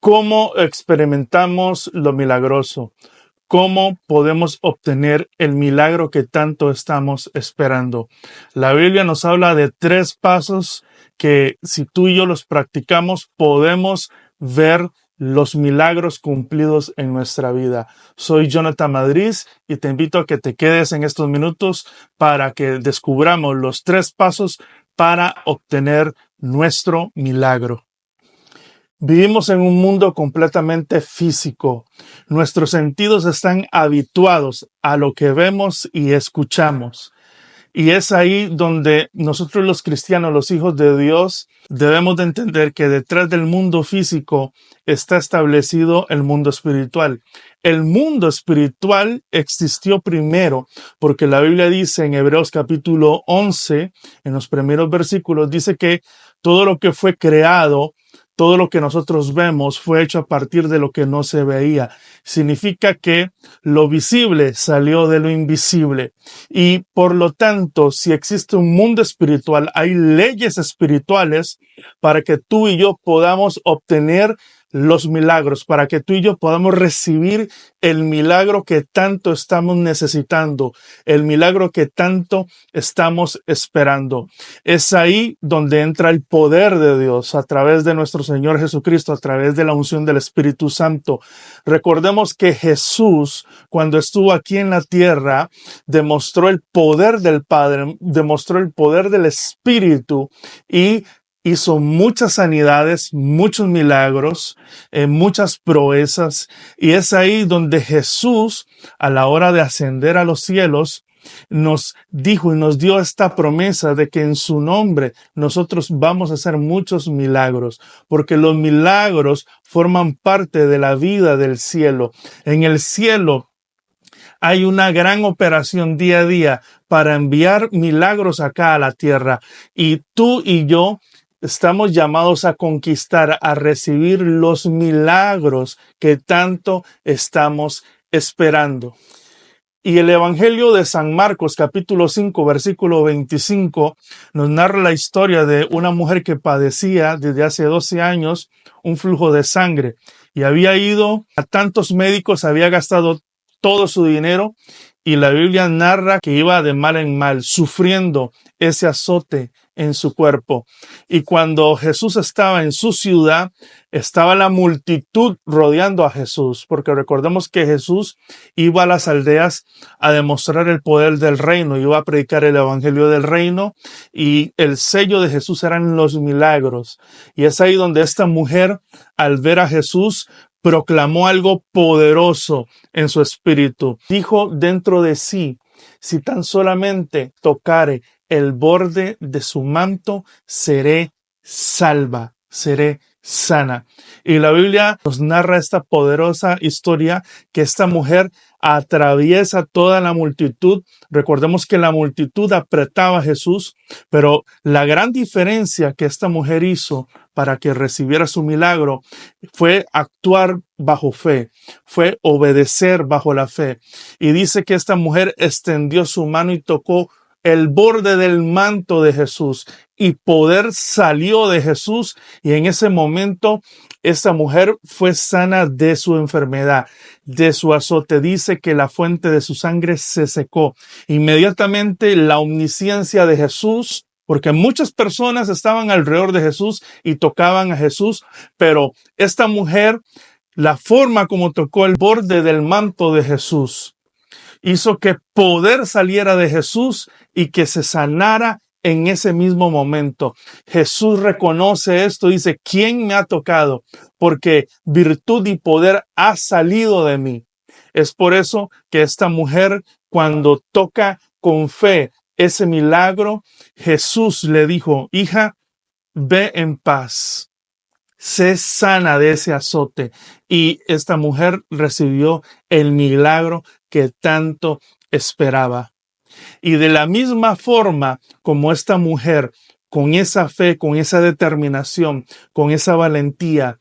¿Cómo experimentamos lo milagroso? ¿Cómo podemos obtener el milagro que tanto estamos esperando? La Biblia nos habla de 3 pasos que si tú y yo los practicamos, podemos ver los milagros cumplidos en nuestra vida. Soy Jonathan Madrid y te invito a que te quedes en estos minutos para que descubramos los 3 pasos para obtener nuestro milagro. Vivimos en un mundo completamente físico. Nuestros sentidos están habituados a lo que vemos y escuchamos. Y es ahí donde nosotros los cristianos, los hijos de Dios, debemos de entender que detrás del mundo físico está establecido el mundo espiritual. El mundo espiritual existió primero porque la Biblia dice en Hebreos capítulo 11, en los primeros versículos, dice que todo lo que fue creado, todo lo que nosotros vemos fue hecho a partir de lo que no se veía. Significa que lo visible salió de lo invisible. Y por lo tanto, si existe un mundo espiritual, hay leyes espirituales para que tú y yo podamos obtener los milagros, para que tú y yo podamos recibir el milagro que tanto estamos necesitando, el milagro que tanto estamos esperando. Es ahí donde entra el poder de Dios a través de nuestro Señor Jesucristo, a través de la unción del Espíritu Santo. Recordemos que Jesús, cuando estuvo aquí en la tierra, demostró el poder del Padre, demostró el poder del Espíritu y hizo muchas sanidades, muchos milagros, muchas proezas. Y es ahí donde Jesús, a la hora de ascender a los cielos, nos dijo y nos dio esta promesa de que en su nombre nosotros vamos a hacer muchos milagros, porque los milagros forman parte de la vida del cielo. En el cielo hay una gran operación día a día para enviar milagros acá a la tierra. Y tú y yo estamos llamados a conquistar, a recibir los milagros que tanto estamos esperando. Y el Evangelio de San Marcos, capítulo 5, versículo 25, nos narra la historia de una mujer que padecía desde hace 12 años un flujo de sangre y había ido a tantos médicos, había gastado todo su dinero y la Biblia narra que iba de mal en mal, sufriendo ese azote en su cuerpo. Y cuando Jesús estaba en su ciudad, estaba la multitud rodeando a Jesús, porque recordemos que Jesús iba a las aldeas a demostrar el poder del reino, iba a predicar el evangelio del reino y el sello de Jesús eran los milagros. Y es ahí donde esta mujer, al ver a Jesús, proclamó algo poderoso en su espíritu. Dijo dentro de sí, si tan solamente tocare el borde de su manto, seré salva, seré sana. Y la Biblia nos narra esta poderosa historia que esta mujer atraviesa toda la multitud. Recordemos que la multitud apretaba a Jesús, pero la gran diferencia que esta mujer hizo para que recibiera su milagro fue actuar bajo fe, fue obedecer bajo la fe. Y dice que esta mujer extendió su mano y tocó el borde del manto de Jesús y poder salió de Jesús y en ese momento esta mujer fue sana de su enfermedad, de su azote. Dice que la fuente de su sangre se secó. Inmediatamente la omnisciencia de Jesús, porque muchas personas estaban alrededor de Jesús y tocaban a Jesús, pero esta mujer, la forma como tocó el borde del manto de Jesús, hizo que poder saliera de Jesús y que se sanara en ese mismo momento. Jesús reconoce esto, dice, ¿quién me ha tocado? Porque virtud y poder ha salido de mí. Es por eso que esta mujer, cuando toca con fe ese milagro, Jesús le dijo, hija, ve en paz. Sé sana de ese azote. Y esta mujer recibió el milagro que tanto esperaba. Y de la misma forma como esta mujer, con esa fe, con esa determinación, con esa valentía,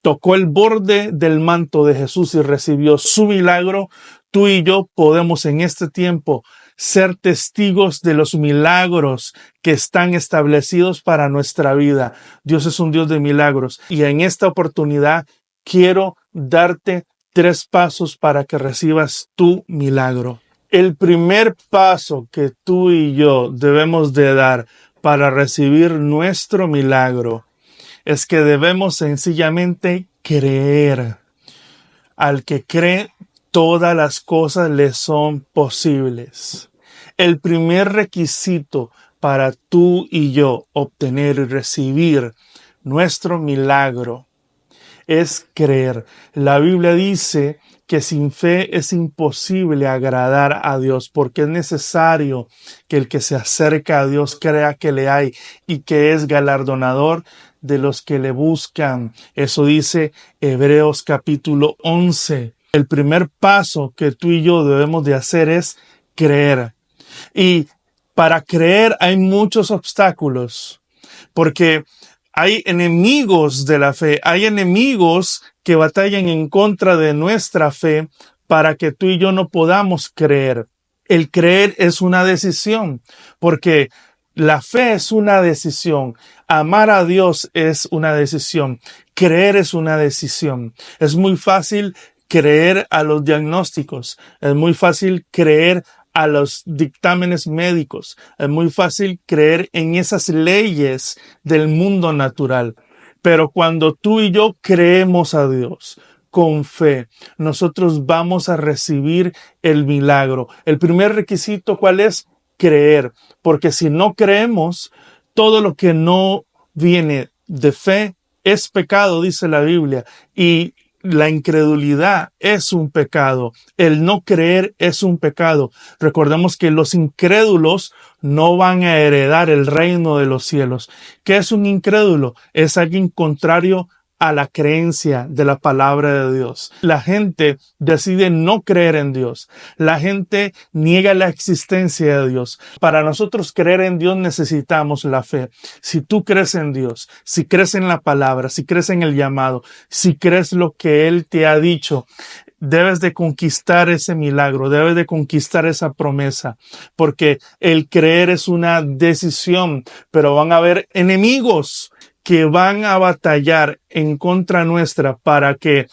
tocó el borde del manto de Jesús y recibió su milagro, tú y yo podemos en este tiempo ser testigos de los milagros que están establecidos para nuestra vida. Dios es un Dios de milagros y en esta oportunidad quiero darte 3 pasos para que recibas tu milagro. El primer paso que tú y yo debemos de dar para recibir nuestro milagro es que debemos sencillamente creer. Al que cree, todas las cosas le son posibles. El primer requisito para tú y yo obtener y recibir nuestro milagro es creer. La Biblia dice que sin fe es imposible agradar a Dios, porque es necesario que el que se acerca a Dios crea que le hay y que es galardonador de los que le buscan. Eso dice Hebreos capítulo 11. El primer paso que tú y yo debemos de hacer es creer. Y para creer hay muchos obstáculos, porque hay enemigos de la fe, hay enemigos que batallan en contra de nuestra fe para que tú y yo no podamos creer. El creer es una decisión, porque la fe es una decisión, amar a Dios es una decisión, creer es una decisión. Es muy fácil creer a los diagnósticos, es muy fácil creer a los dictámenes médicos. Es muy fácil creer en esas leyes del mundo natural. Pero cuando tú y yo creemos a Dios con fe, nosotros vamos a recibir el milagro. El primer requisito, ¿cuál es? Creer. Porque si no creemos, todo lo que no viene de fe es pecado, dice la Biblia. Y la incredulidad es un pecado. El no creer es un pecado. Recordemos que los incrédulos no van a heredar el reino de los cielos. ¿Qué es un incrédulo? Es alguien contrario a la creencia de la palabra de Dios. La gente decide no creer en Dios. La gente niega la existencia de Dios. Para nosotros creer en Dios necesitamos la fe. Si tú crees en Dios, si crees en la palabra, si crees en el llamado, si crees lo que Él te ha dicho, debes de conquistar ese milagro, debes de conquistar esa promesa, porque el creer es una decisión, pero van a haber enemigos que van a batallar en contra nuestra para que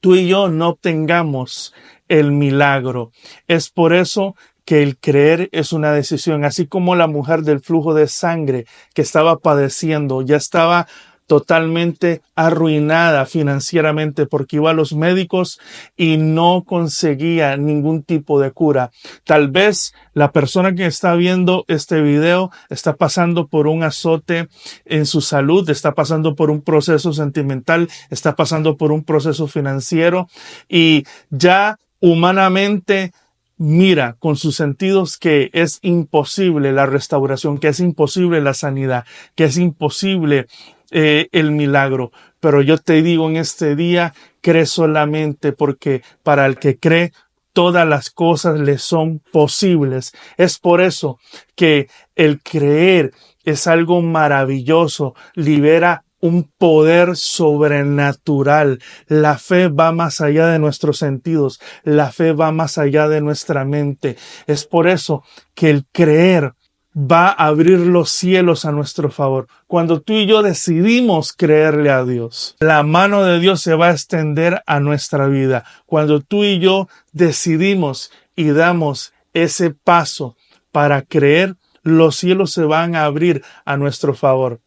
tú y yo no obtengamos el milagro. Es por eso que el creer es una decisión, así como la mujer del flujo de sangre que estaba padeciendo, ya estaba totalmente arruinada financieramente porque iba a los médicos y no conseguía ningún tipo de cura. Tal vez la persona que está viendo este video está pasando por un azote en su salud, está pasando por un proceso sentimental, está pasando por un proceso financiero y ya humanamente mira con sus sentidos que es imposible la restauración, que es imposible la sanidad, que es imposible el milagro. Pero yo te digo en este día, cree solamente, porque para el que cree, todas las cosas le son posibles. Es por eso que el creer es algo maravilloso, libera un poder sobrenatural. La fe va más allá de nuestros sentidos, la fe va más allá de nuestra mente. Es por eso que el creer va a abrir los cielos a nuestro favor. Cuando tú y yo decidimos creerle a Dios, la mano de Dios se va a extender a nuestra vida. Cuando tú y yo decidimos y damos ese paso para creer, los cielos se van a abrir a nuestro favor.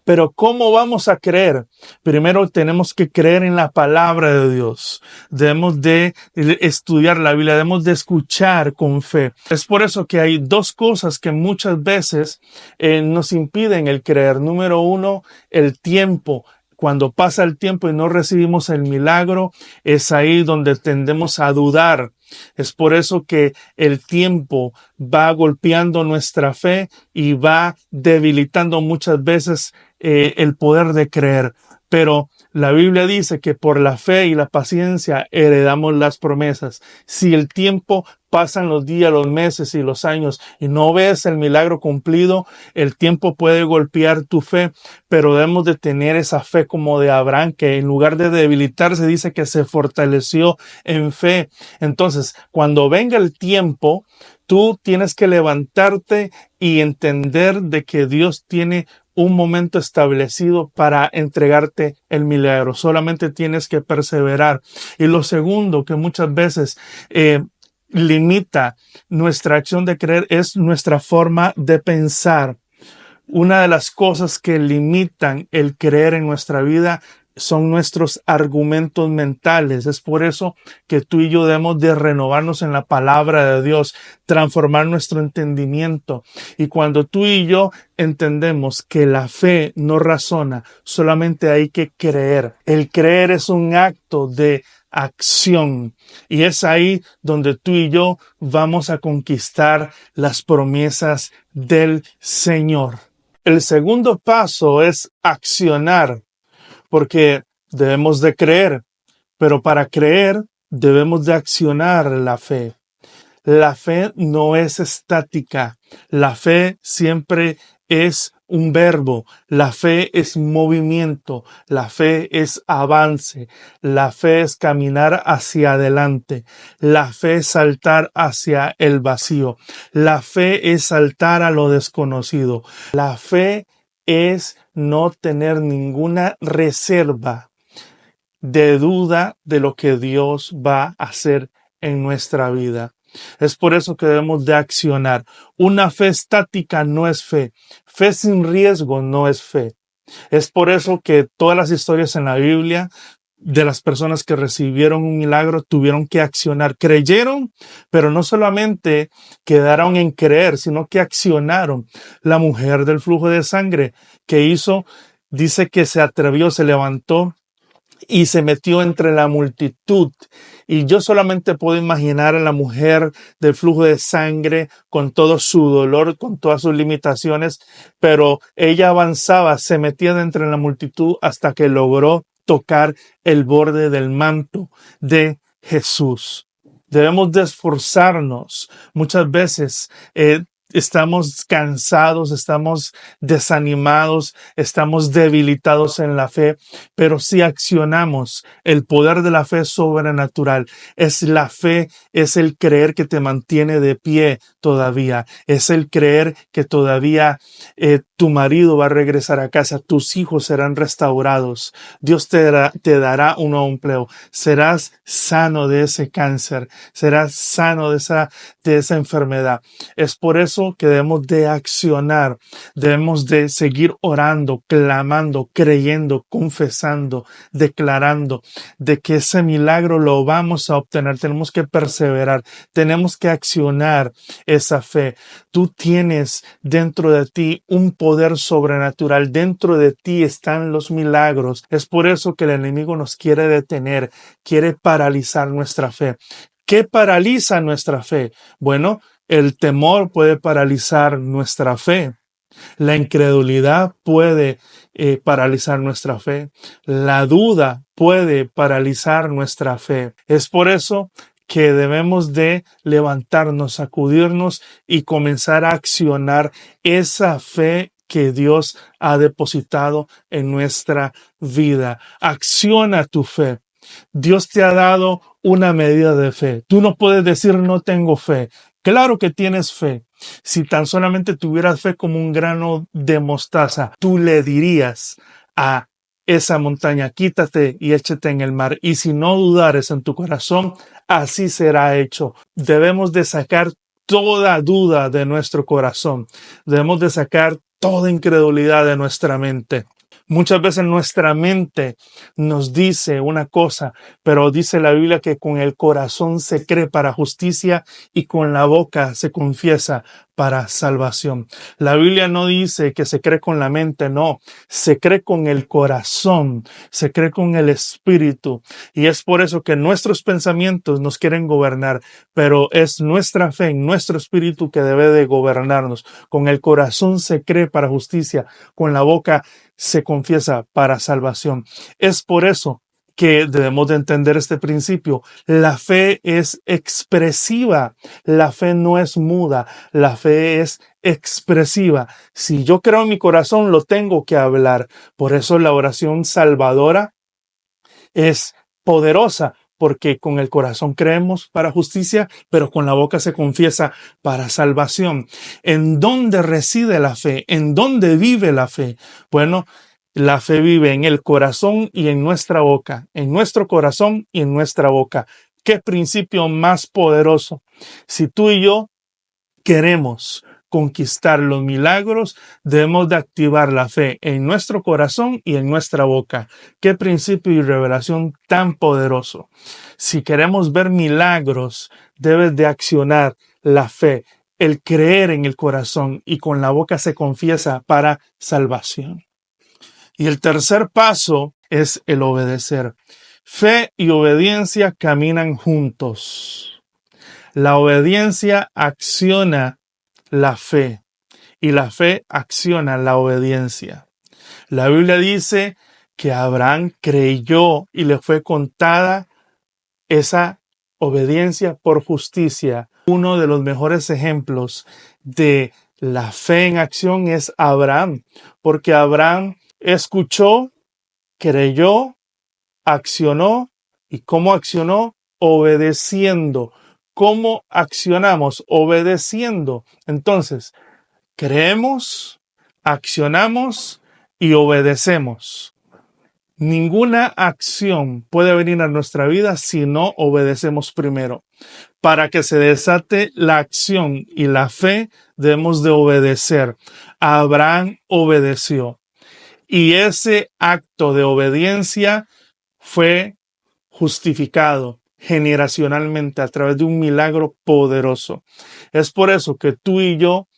Pero ¿cómo vamos a creer? Primero tenemos que creer en la palabra de Dios. Debemos de estudiar la Biblia, debemos de escuchar con fe. Es por eso que hay 2 cosas que muchas veces nos impiden el creer. Número 1, el tiempo. Cuando pasa el tiempo y no recibimos el milagro, es ahí donde tendemos a dudar. Es por eso que el tiempo va golpeando nuestra fe y va debilitando muchas veces el poder de creer. Pero la Biblia dice que por la fe y la paciencia heredamos las promesas. Si el tiempo pasan los días, los meses y los años y no ves el milagro cumplido, el tiempo puede golpear tu fe, pero debemos de tener esa fe como de Abraham, que en lugar de debilitarse dice que se fortaleció en fe. Entonces, cuando venga el tiempo, tú tienes que levantarte y entender de que Dios tiene un momento establecido para entregarte el milagro. Solamente tienes que perseverar. Y lo segundo que muchas veces limita nuestra acción de creer es nuestra forma de pensar. Una de las cosas que limitan el creer en nuestra vida son nuestros argumentos mentales. Es por eso que tú y yo debemos de renovarnos en la palabra de Dios, transformar nuestro entendimiento. Y cuando tú y yo entendemos que la fe no razona, solamente hay que creer. El creer es un acto de acción. Y es ahí donde tú y yo vamos a conquistar las promesas del Señor. El segundo paso es accionar, porque debemos de creer, pero para creer debemos de accionar la fe. La fe no es estática. La fe siempre es un verbo. La fe es movimiento. La fe es avance. La fe es caminar hacia adelante. La fe es saltar hacia el vacío. La fe es saltar a lo desconocido. La fe es no tener ninguna reserva de duda de lo que Dios va a hacer en nuestra vida. Es por eso que debemos de accionar. Una fe estática no es fe. Fe sin riesgo no es fe. Es por eso que todas las historias en la Biblia de las personas que recibieron un milagro tuvieron que accionar. Creyeron, pero no solamente quedaron en creer, sino que accionaron. La mujer del flujo de sangre que hizo, dice que se atrevió, se levantó y se metió entre la multitud. Y yo solamente puedo imaginar a la mujer del flujo de sangre con todo su dolor, con todas sus limitaciones, pero ella avanzaba, se metía dentro de la multitud hasta que logró tocar el borde del manto de Jesús. Debemos de esforzarnos. Muchas veces estamos cansados, estamos desanimados, estamos debilitados en la fe, pero si accionamos, el poder de la fe es sobrenatural. Es la fe, es el creer que te mantiene de pie todavía. Es el creer que todavía tu marido va a regresar a casa, tus hijos serán restaurados, Dios te dará un nuevo empleo, serás sano de ese cáncer, serás sano de esa enfermedad. Es por eso que debemos de accionar, debemos de seguir orando, clamando, creyendo, confesando, declarando de que ese milagro lo vamos a obtener. Tenemos que perseverar, tenemos que accionar esa fe. Tú tienes dentro de ti un poder sobrenatural, dentro de ti están los milagros. Es por eso que el enemigo nos quiere detener, quiere paralizar nuestra fe. ¿Qué paraliza nuestra fe? Bueno, el temor puede paralizar nuestra fe. La incredulidad puede paralizar nuestra fe. La duda puede paralizar nuestra fe. Es por eso que debemos de levantarnos, sacudirnos y comenzar a accionar esa fe que Dios ha depositado en nuestra vida. Acciona tu fe. Dios te ha dado una medida de fe. Tú no puedes decir no tengo fe. Claro que tienes fe. Si tan solamente tuvieras fe como un grano de mostaza, tú le dirías a esa montaña, quítate y échate en el mar. Y si no dudares en tu corazón, así será hecho. Debemos de sacar toda duda de nuestro corazón. Debemos de sacar toda incredulidad de nuestra mente. Muchas veces nuestra mente nos dice una cosa, pero dice la Biblia que con el corazón se cree para justicia y con la boca se confiesa para salvación. La Biblia no dice que se cree con la mente, no, se cree con el corazón, se cree con el espíritu. Y es por eso que nuestros pensamientos nos quieren gobernar, pero es nuestra fe en nuestro espíritu que debe de gobernarnos. Con el corazón se cree para justicia, con la boca se confiesa para salvación. Es por eso que debemos de entender este principio. La fe es expresiva, la fe no es muda, la fe es expresiva. Si yo creo en mi corazón, lo tengo que hablar. Por eso la oración salvadora es poderosa, porque con el corazón creemos para justicia, pero con la boca se confiesa para salvación. ¿En dónde reside la fe? ¿En dónde vive la fe? Bueno, la fe vive en el corazón y en nuestra boca, en nuestro corazón y en nuestra boca. ¿Qué principio más poderoso? Si tú y yo queremos conquistar los milagros, debemos de activar la fe en nuestro corazón y en nuestra boca. Qué principio y revelación tan poderoso. Si queremos ver milagros, debes de accionar la fe, el creer en el corazón, y con la boca se confiesa para salvación. Y el tercer paso es el obedecer. Fe y obediencia caminan juntos. La obediencia acciona la fe y la fe acciona la obediencia. La Biblia dice que Abraham creyó y le fue contada esa obediencia por justicia. Uno de los mejores ejemplos de la fe en acción es Abraham, porque Abraham escuchó, creyó, accionó. ¿Y cómo accionó? Obedeciendo. ¿Cómo accionamos? Obedeciendo. Entonces, creemos, accionamos y obedecemos. Ninguna acción puede venir a nuestra vida si no obedecemos primero. Para que se desate la acción y la fe, debemos de obedecer. Abraham obedeció. Y ese acto de obediencia fue justificado generacionalmente a través de un milagro poderoso. Es por eso que tú y yo,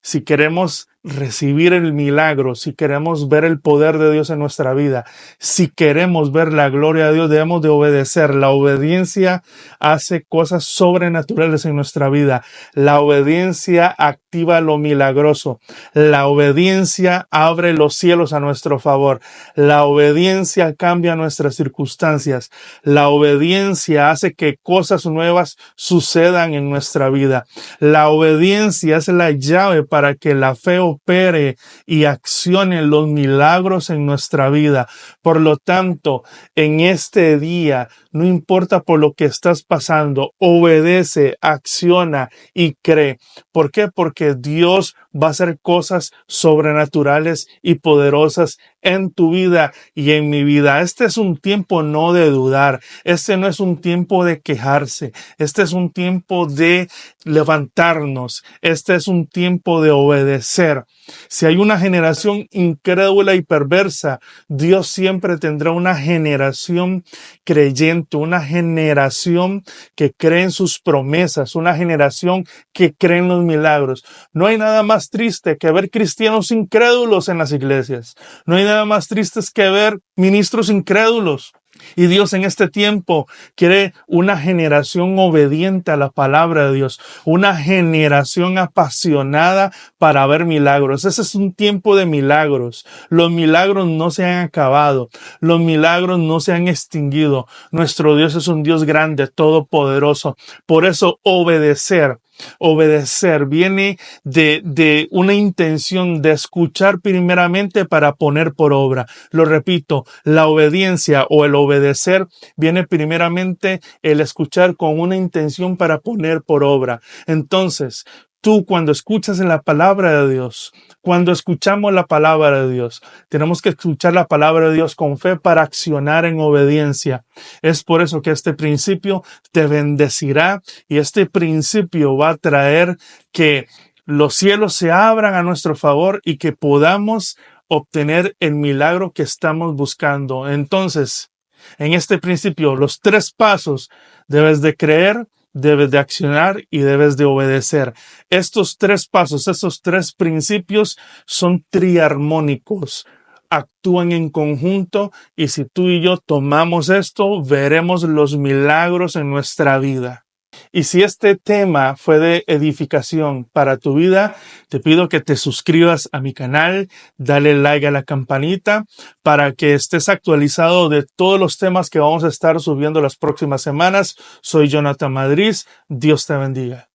si queremos recibir el milagro, si queremos ver el poder de Dios en nuestra vida, si queremos ver la gloria de Dios, debemos de obedecer. La obediencia hace cosas sobrenaturales en nuestra vida. La obediencia activa lo milagroso. La obediencia abre los cielos a nuestro favor. La obediencia cambia nuestras circunstancias. La obediencia hace que cosas nuevas sucedan en nuestra vida. La obediencia es la llave para que la fe opere y accione los milagros en nuestra vida. Por lo tanto, en este día, no importa por lo que estás pasando, obedece, acciona y cree. ¿Por qué? Porque Dios va a hacer cosas sobrenaturales y poderosas en tu vida y en mi vida. Este es un tiempo no de dudar. Este no es un tiempo de quejarse. Este es un tiempo de levantarnos. Este es un tiempo de obedecer. Si hay una generación incrédula y perversa, Dios siempre tendrá una generación creyente, una generación que cree en sus promesas, una generación que cree en los milagros. No hay nada más triste que ver cristianos incrédulos en las iglesias. No hay nada más triste que ver ministros incrédulos. Y Dios en este tiempo quiere una generación obediente a la palabra de Dios, una generación apasionada para ver milagros. Ese es un tiempo de milagros. Los milagros no se han acabado, los milagros no se han extinguido. Nuestro Dios es un Dios grande, todopoderoso. Por eso obedecer viene de una intención de escuchar primeramente para poner por obra. Lo repito, la obediencia o el obedecer viene primeramente el escuchar con una intención para poner por obra. Entonces, tú cuando escuchas en la palabra de Dios, cuando escuchamos la palabra de Dios, tenemos que escuchar la palabra de Dios con fe para accionar en obediencia. Es por eso que este principio te bendecirá y este principio va a traer que los cielos se abran a nuestro favor y que podamos obtener el milagro que estamos buscando. Entonces, en este principio, los 3 pasos: debes de creer, debes de accionar y debes de obedecer. Estos 3 pasos, estos 3 principios son triarmónicos. Actúan en conjunto y si tú y yo tomamos esto, veremos los milagros en nuestra vida. Y si este tema fue de edificación para tu vida, te pido que te suscribas a mi canal, dale like a la campanita para que estés actualizado de todos los temas que vamos a estar subiendo las próximas semanas. Soy Jonathan Madrid. Dios te bendiga.